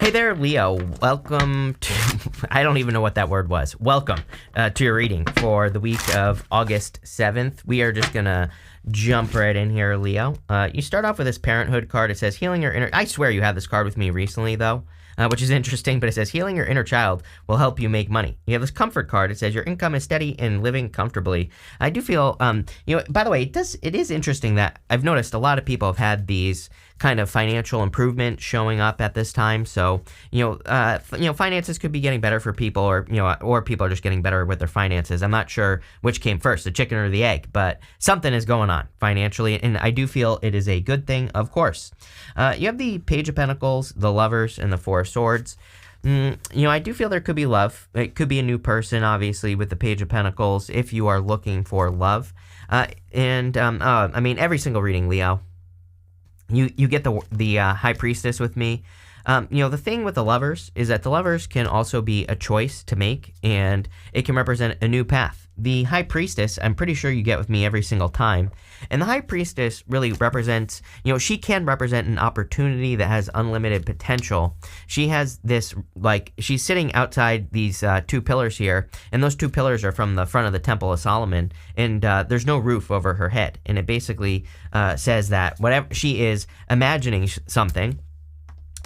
Hey there, Leo. Welcome to, I don't even know what that word was. Welcome to your reading for the week of August 7th. We are just going to jump right in here, Leo. You start off with this parenthood card. It says healing your inner, I swear you had this card with me recently, though. Which is interesting, but it says healing your inner child will help you make money. You have this comfort card. It says your income is steady and living comfortably. I do feel, by the way, it is interesting that I've noticed a lot of people have had these kind of financial improvement showing up at this time. So, finances could be getting better for people, or people are just getting better with their finances. I'm not sure which came first, the chicken or the egg, but something is going on financially, and I do feel it is a good thing, of course. You have the Page of Pentacles, the Lovers, and the Four of Swords. I do feel there could be love. It could be a new person, obviously, with the Page of Pentacles, if you are looking for love. Every single reading, Leo, you get the High Priestess with me. The thing with the Lovers is that the Lovers can also be a choice to make, and it can represent a new path. The High Priestess, I'm pretty sure you get with me every single time. And the High Priestess really represents, she can represent an opportunity that has unlimited potential. She has this, she's sitting outside these two pillars here, and those two pillars are from the front of the Temple of Solomon, and there's no roof over her head. And it basically says that whatever she is imagining something,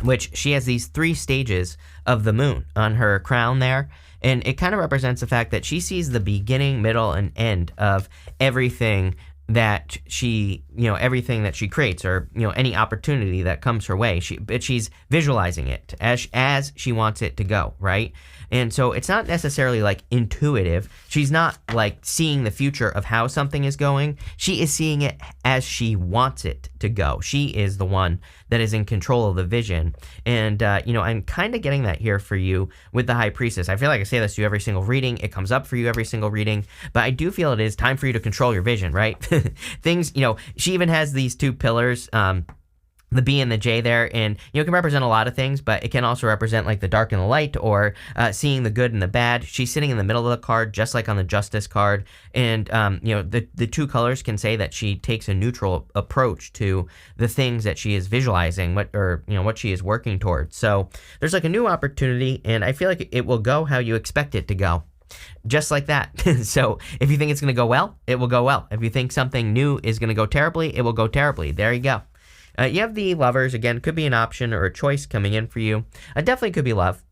which she has these 3 stages of the moon on her crown there. And it kind of represents the fact that she sees the beginning, middle, and end of everything that she creates, or, any opportunity that comes her way. She's visualizing it as she wants it to go, right? And so it's not necessarily intuitive. She's not seeing the future of how something is going. She is seeing it as she wants it to go. She is the one that is in control of the vision. And, I'm kind of getting that here for you with the High Priestess. I feel like I say this to you every single reading. It comes up for you every single reading. But I do feel it is time for you to control your vision, right? Things, she even has these 2 pillars, the B and the J there, and it can represent a lot of things, but it can also represent the dark and the light, or seeing the good and the bad. She's sitting in the middle of the card, just like on the Justice card, and the 2 colors can say that she takes a neutral approach to the things that she is visualizing, what she is working towards. So there's a new opportunity, and I feel like it will go how you expect it to go. Just like that. So if you think it's going to go well, it will go well. If you think something new is going to go terribly, it will go terribly. There you go. You have the Lovers. Again, could be an option or a choice coming in for you. Definitely could be love.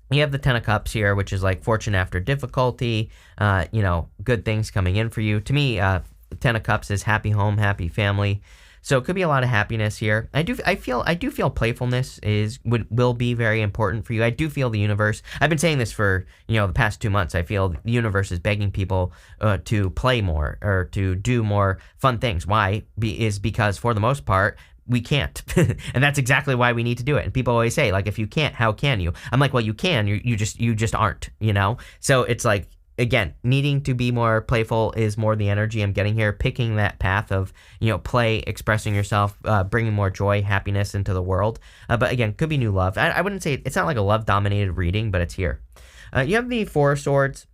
You have the 10 of Cups here, which is fortune after difficulty, good things coming in for you. To me, 10 of Cups is happy home, happy family. So it could be a lot of happiness here. I do feel playfulness will be very important for you. I do feel the universe. I've been saying this for the past 2 months. I feel the universe is begging people to play more or to do more fun things. Why? Because for the most part, we can't. And that's exactly why we need to do it. And people always say, if you can't, how can you? I'm like, well, you can. You just aren't. So it's again, needing to be more playful is more the energy I'm getting here. Picking that path of, play, expressing yourself, bringing more joy, happiness into the world. But again, could be new love. I wouldn't say, it's not a love-dominated reading, but it's here. You have the 4 of Swords.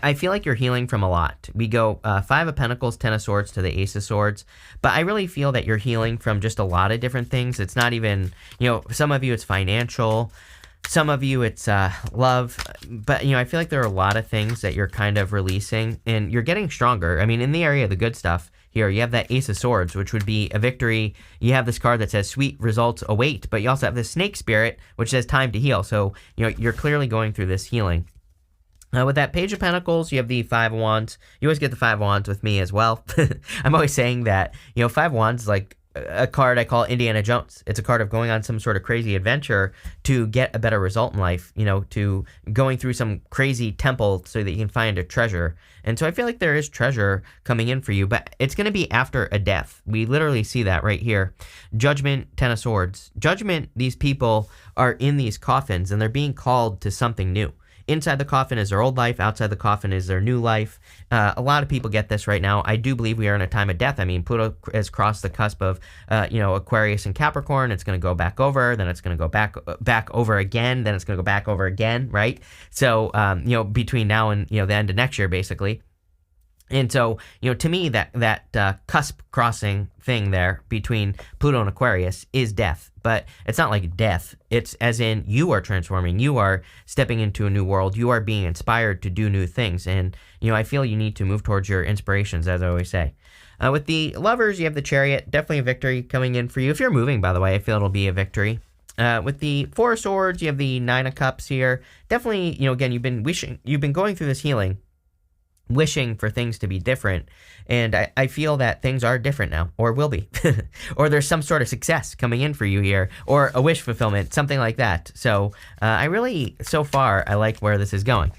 I feel like you're healing from a lot. We go 5 of Pentacles, 10 of Swords to the Ace of Swords. But I really feel that you're healing from just a lot of different things. It's not even, some of you it's financial. Some of you, it's love, but, I feel like there are a lot of things that you're kind of releasing, and you're getting stronger. In the area of the good stuff here, you have that Ace of Swords, which would be a victory. You have this card that says sweet results await, but you also have this Snake Spirit, which says time to heal. So, you're clearly going through this healing. With that Page of Pentacles, you have the 5 of Wands. You always get the 5 of Wands with me as well. I'm always saying that, 5 of Wands is a card I call Indiana Jones. It's a card of going on some sort of crazy adventure to get a better result in life, to going through some crazy temple so that you can find a treasure. And so I feel like there is treasure coming in for you, but it's going to be after a death. We literally see that right here. Judgment, 10 of Swords. Judgment, these people are in these coffins, and they're being called to something new. Inside the coffin is their old life. Outside the coffin is their new life. A lot of people get this right now. I do believe we are in a time of death. Pluto has crossed the cusp of, Aquarius and Capricorn. It's going to go back over. Then it's going to go back over again. Then it's going to go back over again, right? So, between now and, the end of next year, basically. And so, to me, that cusp crossing thing there between Pluto and Aquarius is death. But it's not like death. It's as in you are transforming. You are stepping into a new world. You are being inspired to do new things. And, I feel you need to move towards your inspirations, as I always say. With the Lovers, you have the Chariot. Definitely a victory coming in for you. If you're moving, by the way, I feel it'll be a victory. With the Four of Swords, you have the Nine of Cups here. Definitely, again, you've been going through this healing, wishing for things to be different, and I feel that things are different now, or will be, or there's some sort of success coming in for you here, or a wish fulfillment, something like that. So so far, I like where this is going.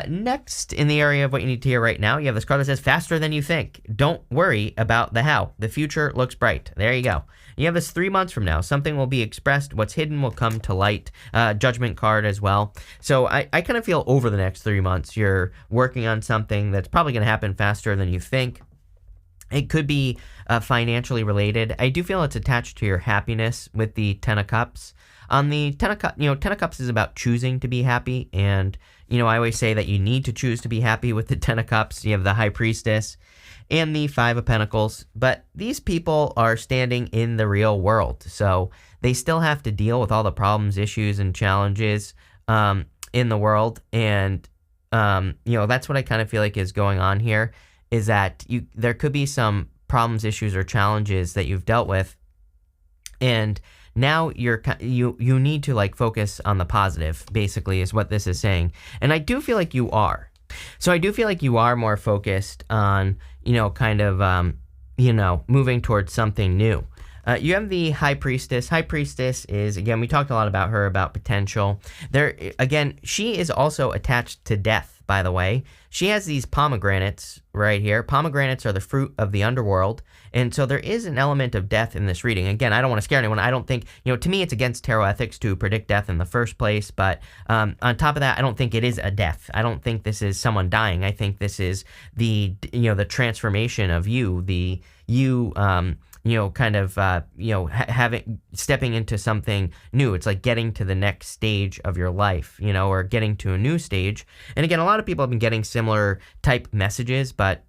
Next, in the area of what you need to hear right now, you have this card that says, faster than you think. Don't worry about the how. The future looks bright. There you go. You have this 3 months from now. Something will be expressed. What's hidden will come to light. Judgment card as well. So I kind of feel over the next 3 months, you're working on something that's probably going to happen faster than you think. It could be financially related. I do feel it's attached to your happiness with the Ten of Cups. On the Ten of Cups, Ten of Cups is about choosing to be happy. And, I always say that you need to choose to be happy with the Ten of Cups. You have the High Priestess and the Five of Pentacles. But these people are standing in the real world. So they still have to deal with all the problems, issues, and challenges in the world. And, that's what I kind of feel like is going on here, is that there could be some problems, issues, or challenges that you've dealt with. And now you need to focus on the positive, basically, is what this is saying. And I do feel like you are. So I do feel like you are more focused on, moving towards something new. You have the High Priestess. High Priestess is, again, we talked a lot about her, about potential. Again, she is also attached to death, by the way. She has these pomegranates right here. Pomegranates are the fruit of the underworld. And so there is an element of death in this reading. Again, I don't want to scare anyone. I don't think, to me, it's against tarot ethics to predict death in the first place. But on top of that, I don't think it is a death. I don't think this is someone dying. I think this is the transformation of you, stepping into something new. It's like getting to the next stage of your life, or getting to a new stage. And again, a lot of people have been getting similar type messages, but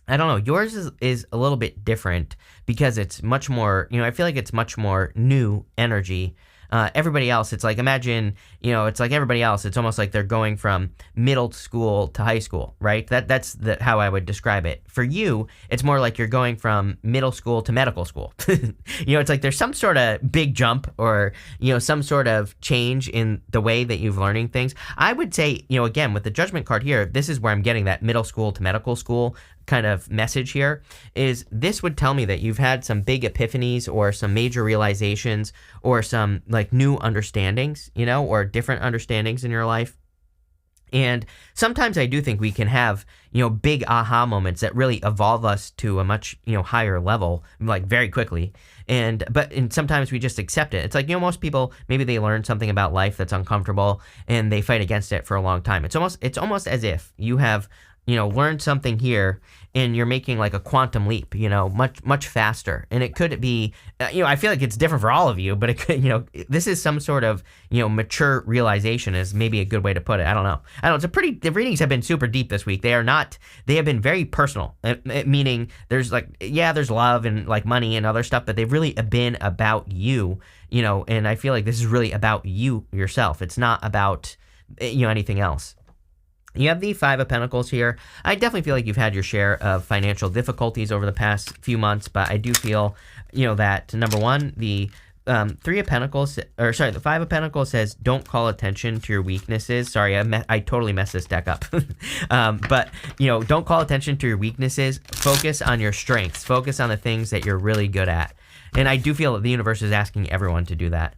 I don't know. Yours is a little bit different because it's much more, I feel like it's much more new energy. Everybody else, it's like, imagine, it's like everybody else. It's almost like they're going from middle school to high school, right? That's how I would describe it. For you, it's more like you're going from middle school to medical school. It's like there's some sort of big jump or, some sort of change in the way that you've learning things. I would say, again, with the Judgment card here, this is where I'm getting that middle school to medical school kind of message here. Is this would tell me that you've had some big epiphanies or some major realizations or some new understandings, or different understandings in your life. And sometimes I do think we can have, big aha moments that really evolve us to a much, higher level, very quickly. And sometimes we just accept it. It's like, most people, maybe they learn something about life that's uncomfortable and they fight against it for a long time. It's almost as if you have, learned something here and you're making a quantum leap, much faster. And it could be, I feel like it's different for all of you, but it could, this is some sort of, mature realization is maybe a good way to put it. I don't know. The readings have been super deep this week. They have been very personal, meaning there's there's love and money and other stuff, but they've really been about you, and I feel like this is really about you yourself. It's not about, anything else. You have the Five of Pentacles here. I definitely feel like you've had your share of financial difficulties over the past few months, but I do feel, that number one, the the Five of Pentacles says, don't call attention to your weaknesses. Sorry, I totally messed this deck up. But, don't call attention to your weaknesses. Focus on your strengths. Focus on the things that you're really good at. And I do feel that the universe is asking everyone to do that.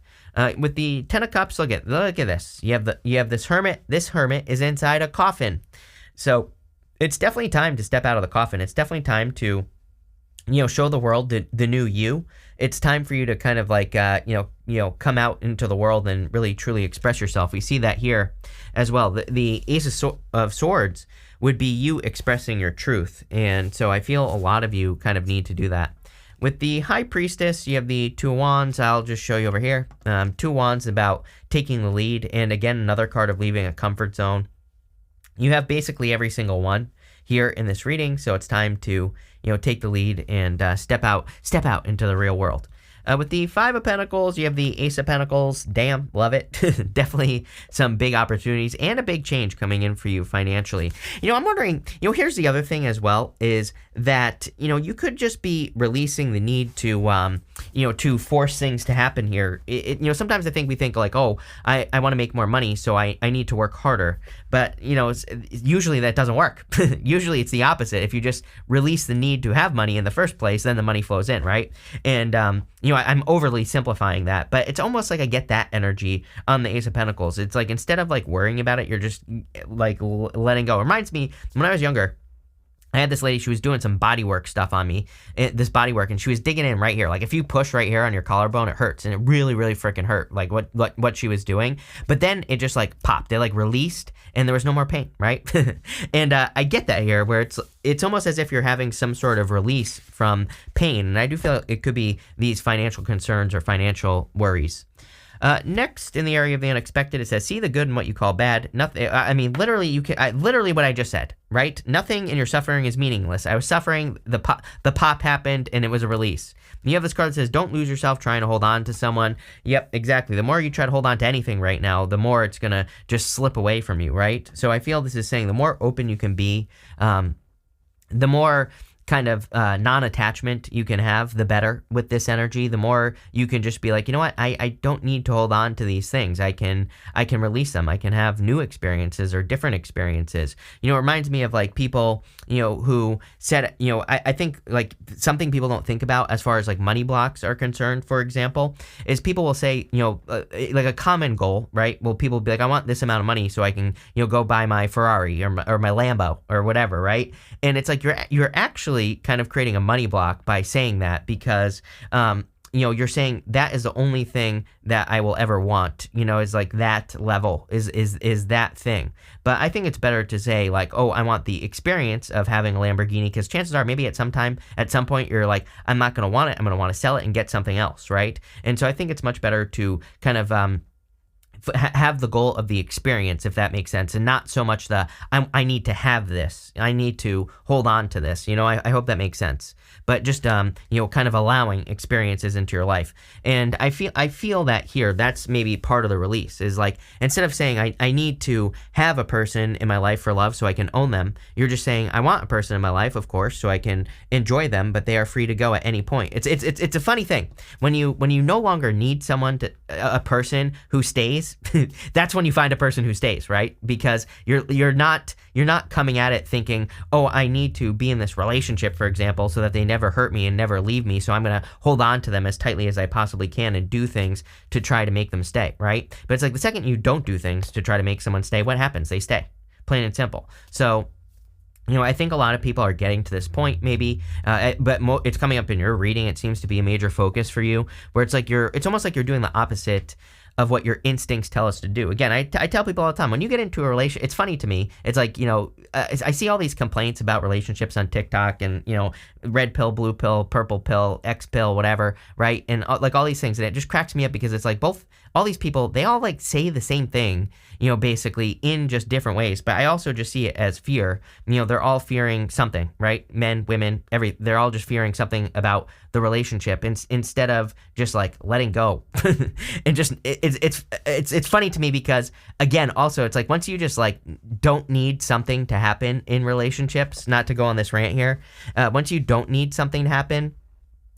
With the Ten of Cups, look at this. You have this hermit. This hermit is inside a coffin. So it's definitely time to step out of the coffin. It's definitely time to, show the world the new you. It's time for you to kind of come out into the world and really truly express yourself. We see that here as well. The Ace of Swords would be you expressing your truth. And so I feel a lot of you kind of need to do that. With the High Priestess, you have the Two of Wands. I'll just show you over here. Two of Wands about taking the lead. And again, another card of leaving a comfort zone. You have basically every single one here in this reading. So it's time to, take the lead and step out into the real world. With the Five of Pentacles, you have the Ace of Pentacles. Damn, love it. Definitely some big opportunities and a big change coming in for you financially. I'm wondering, here's the other thing as well, is that, you could just be releasing the need to, to force things to happen here. Sometimes I think we think like, oh, I want to make more money, so I need to work harder. But, usually that doesn't work. Usually it's the opposite. If you just release the need to have money in the first place, then the money flows in, right? And, I'm overly simplifying that, but it's almost like I get that energy on the Ace of Pentacles. It's like instead of like worrying about it, you're just like letting go. It reminds me when I was younger, I had this lady, she was doing some bodywork stuff on me, this bodywork, and she was digging in right here. Like if you push right here on your collarbone, it hurts, and it really, really freaking hurt, like what she was doing. But then it just like popped, it like released, and there was no more pain, right? And I get that here, where it's almost as if you're having some sort of release from pain, and I do feel it could be these financial concerns or financial worries. Next, in the area of the unexpected, it says, see the good in what you call bad. Nothing. I mean, literally, literally what I just said, right? Nothing in your suffering is meaningless. I was suffering. The pop happened, and it was a release. You have this card that says, don't lose yourself trying to hold on to someone. Yep, exactly. The more you try to hold on to anything right now, the more it's gonna just slip away from you, right? So I feel this is saying the more open you can be, the more kind of non-attachment you can have, the better with this energy. The more you can just be like, you know what, I don't need to hold on to these things. I can release them. I can have new experiences or different experiences. It reminds me of like people, who said, I think like something people don't think about as far as like money blocks are concerned, for example, is people will say, like a common goal, right? Well, people will be like, I want this amount of money so I can, go buy my Ferrari or my Lambo or whatever, right? And it's like you're actually kind of creating a money block by saying that, because you're saying that is the only thing that I will ever want, is like that level is that thing. But I think it's better to say like, oh, I want the experience of having a Lamborghini, because chances are maybe at some point you're like, I'm not going to want it. I'm going to want to sell it and get something else, right? And so I think it's much better to kind of have the goal of the experience, if that makes sense, and not so much I need to have this, I need to hold on to this. I hope that makes sense. But just kind of allowing experiences into your life. And I feel that here, that's maybe part of the release, is like instead of saying I need to have a person in my life for love so I can own them, you're just saying I want a person in my life, of course, so I can enjoy them, but they are free to go at any point. It's a funny thing when you no longer need someone a person who stays. That's when you find a person who stays, right? Because you're not coming at it thinking, oh, I need to be in this relationship, for example, so that they never hurt me and never leave me, so I'm going to hold on to them as tightly as I possibly can and do things to try to make them stay, right? But it's like the second you don't do things to try to make someone stay, what happens? They stay, plain and simple. So I think a lot of people are getting to this point, maybe, but it's coming up in your reading. It seems to be a major focus for you, where it's like it's almost like you're doing the opposite of what your instincts tell us to do. Again, I tell people all the time, when you get into a relationship, it's funny to me. It's like, I see all these complaints about relationships on TikTok and, red pill, blue pill, purple pill, X pill, whatever, right? And like all these things, and it just cracks me up because it's like all these people, they all like say the same thing, basically in just different ways. But I also just see it as fear. They're all fearing something, right? Men, women, they're all just fearing something about the relationship instead of just like letting go. And just it's funny to me because, again, also it's like once you just like don't need something to happen in relationships, not to go on this rant here, once you don't need something to happen,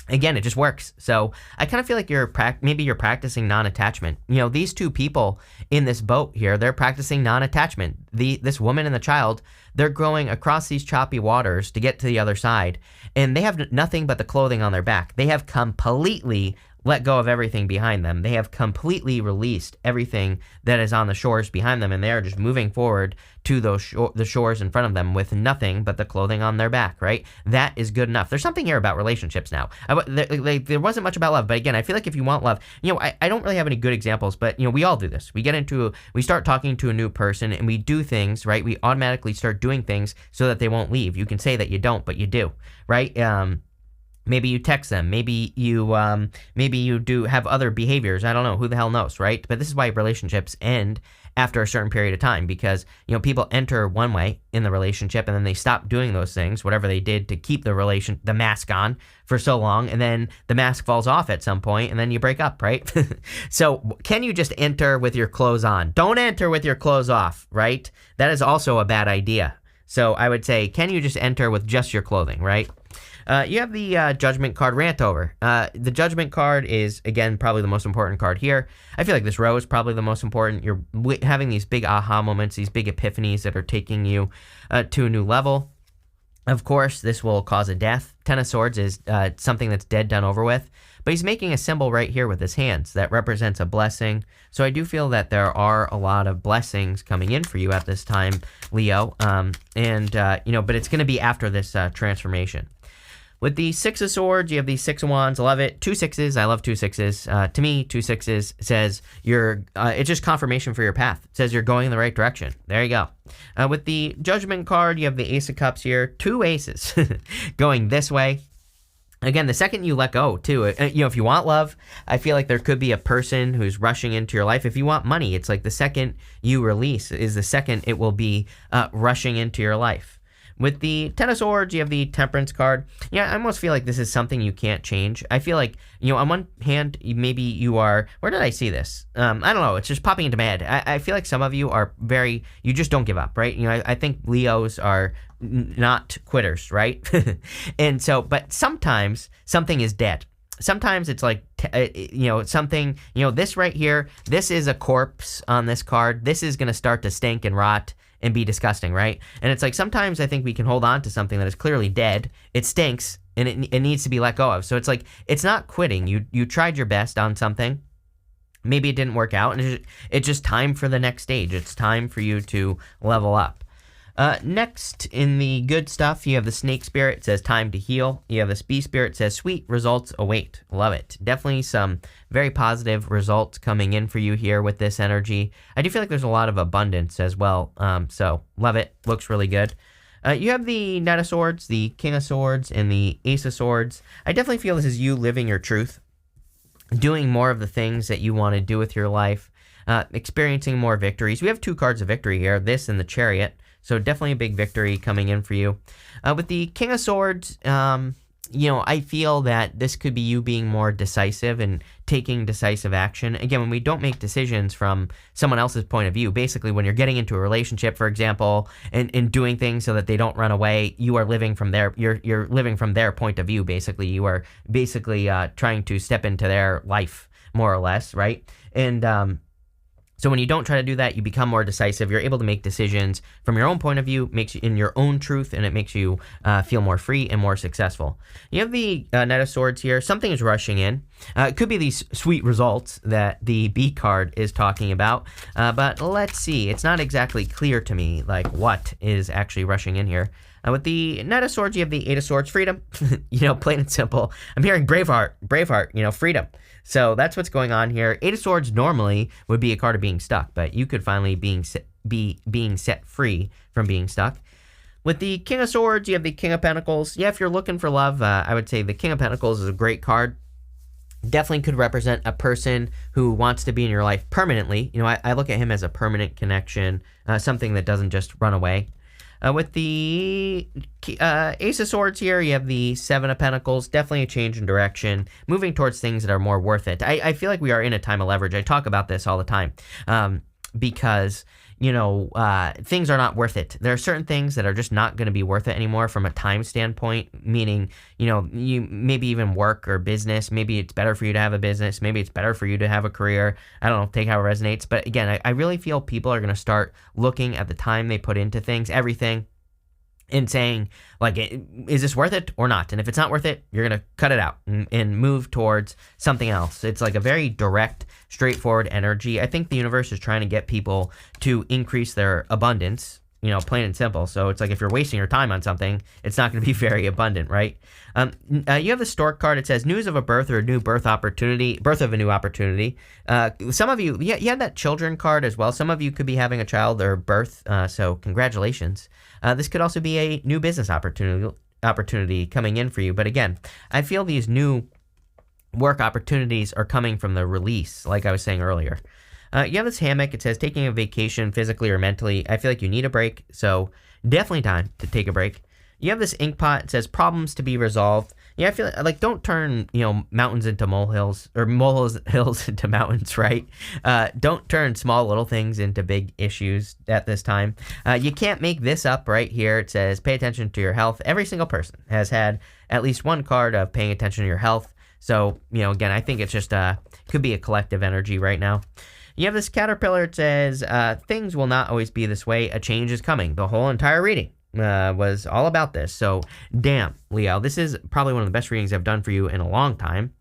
again, it just works. So I kind of feel like maybe you're practicing non-attachment. These two people in this boat here, they're practicing non-attachment. This woman and the child, they're going across these choppy waters to get to the other side, and they have nothing but the clothing on their back. They have completely let go of everything behind them. They have completely released everything that is on the shores behind them, and they are just moving forward to the shores in front of them with nothing but the clothing on their back, right? That is good enough. There's something here about relationships now. There wasn't much about love, but again, I feel like if you want love, I don't really have any good examples, but, we all do this. We start talking to a new person, and we do things, right? We automatically start doing things so that they won't leave. You can say that you don't, but you do, right? Maybe you text them. Maybe you do have other behaviors. I don't know. Who the hell knows, right? But this is why relationships end after a certain period of time, because people enter one way in the relationship and then they stop doing those things, whatever they did to keep the mask on for so long, and then the mask falls off at some point and then you break up, right? So can you just enter with your clothes on? Don't enter with your clothes off, right? That is also a bad idea. So I would say, can you just enter with just your clothing, right? You have the Judgment card, Rant Over. The Judgment card is, again, probably the most important card here. I feel like this row is probably the most important. You're having these big aha moments, these big epiphanies that are taking you to a new level. Of course, this will cause a death. Ten of Swords is something that's dead, done over with. But he's making a symbol right here with his hands that represents a blessing. So I do feel that there are a lot of blessings coming in for you at this time, Leo. But it's going to be after this transformation. With the Six of Swords, you have the Six of Wands. I love it. 2 6s. I love 2 6s. To me, 2 6s says it's just confirmation for your path. It says you're going in the right direction. There you go. With the Judgment card, you have the Ace of Cups here. 2 aces going this way. Again, the second you let go, too, if you want love, I feel like there could be a person who's rushing into your life. If you want money, it's like the second you release is the second it will be rushing into your life. With the Ten of Swords, you have the Temperance card. Yeah, I almost feel like this is something you can't change. I feel like, on one hand, maybe you are... Where did I see this? I don't know. It's just popping into my head. I feel like some of you are you just don't give up, right? I think Leos are not quitters, right? And so, but sometimes something is dead. Sometimes it's like, something, this right here, this is a corpse on this card. This is going to start to stink and rot and be disgusting, right? And it's like sometimes I think we can hold on to something that is clearly dead. It stinks and it needs to be let go of. So it's like, it's not quitting. You tried your best on something. Maybe it didn't work out, and it's just time for the next stage. It's time for you to level up. Next, in the good stuff, you have the Snake Spirit. It says time to heal. You have the Bee Spirit. It says sweet results await. Love it. Definitely some very positive results coming in for you here with this energy. I do feel like there's a lot of abundance as well. So love it. Looks really good. You have the Knight of Swords, the King of Swords, and the Ace of Swords. I definitely feel this is you living your truth, doing more of the things that you want to do with your life, experiencing more victories. We have 2 cards of victory here, this and the Chariot. So definitely a big victory coming in for you. With the King of Swords, I feel that this could be you being more decisive and taking decisive action. Again, when we don't make decisions from someone else's point of view, basically when you're getting into a relationship, for example, and doing things so that they don't run away, you are living from you're living from their point of view, basically. You are basically trying to step into their life, more or less, right? And so when you don't try to do that, you become more decisive. You're able to make decisions from your own point of view, makes you in your own truth, and it makes you feel more free and more successful. You have the Knight of Swords here. Something is rushing in. It could be these sweet results that the B card is talking about, but let's see. It's not exactly clear to me like what is actually rushing in here. With the Knight of Swords, you have the Eight of Swords, freedom. Plain and simple. I'm hearing Braveheart, freedom. So that's what's going on here. Eight of Swords normally would be a card of being stuck, but you could finally be being set free from being stuck. With the King of Swords, you have the King of Pentacles. Yeah, if you're looking for love, I would say the King of Pentacles is a great card. Definitely could represent a person who wants to be in your life permanently. I look at him as a permanent connection, something that doesn't just run away. With the Ace of Swords here, you have the Seven of Pentacles. Definitely a change in direction, moving towards things that are more worth it. I feel like we are in a time of leverage. I talk about this all the time because, things are not worth it. There are certain things that are just not going to be worth it anymore from a time standpoint, meaning, you maybe even work or business. Maybe it's better for you to have a business. Maybe it's better for you to have a career. I don't know, take how it resonates. But again, I really feel people are going to start looking at the time they put into things, everything, and saying, like, is this worth it or not? And if it's not worth it, you're going to cut it out and move towards something else. It's like a very direct, straightforward energy. I think the universe is trying to get people to increase their abundance, plain and simple. So it's like if you're wasting your time on something, it's not going to be very abundant, right? You have the Stork card. It says news of a birth or a new birth of a new opportunity. Some of you, you have that children card as well. Some of you could be having a child or birth, so congratulations. This could also be a new business opportunity. opportunity coming in for you. But again, I feel these new work opportunities are coming from the release, like I was saying earlier. You have this hammock. It says taking a vacation physically or mentally. I feel like you need a break, so definitely time to take a break. You have this ink pot. It says problems to be resolved. Yeah, I feel like don't turn, mountains into molehills or molehills into mountains, right? Don't turn small little things into big issues at this time. You can't make this up right here. It says pay attention to your health. Every single person has had at least one card of paying attention to your health. So, again, I think it's just could be a collective energy right now. You have this caterpillar. It says things will not always be this way. A change is coming. The whole entire reading was all about this. So, damn, Leo, this is probably one of the best readings I've done for you in a long time.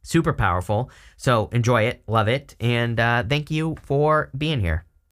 Super powerful. So, enjoy it, love it, and thank you for being here.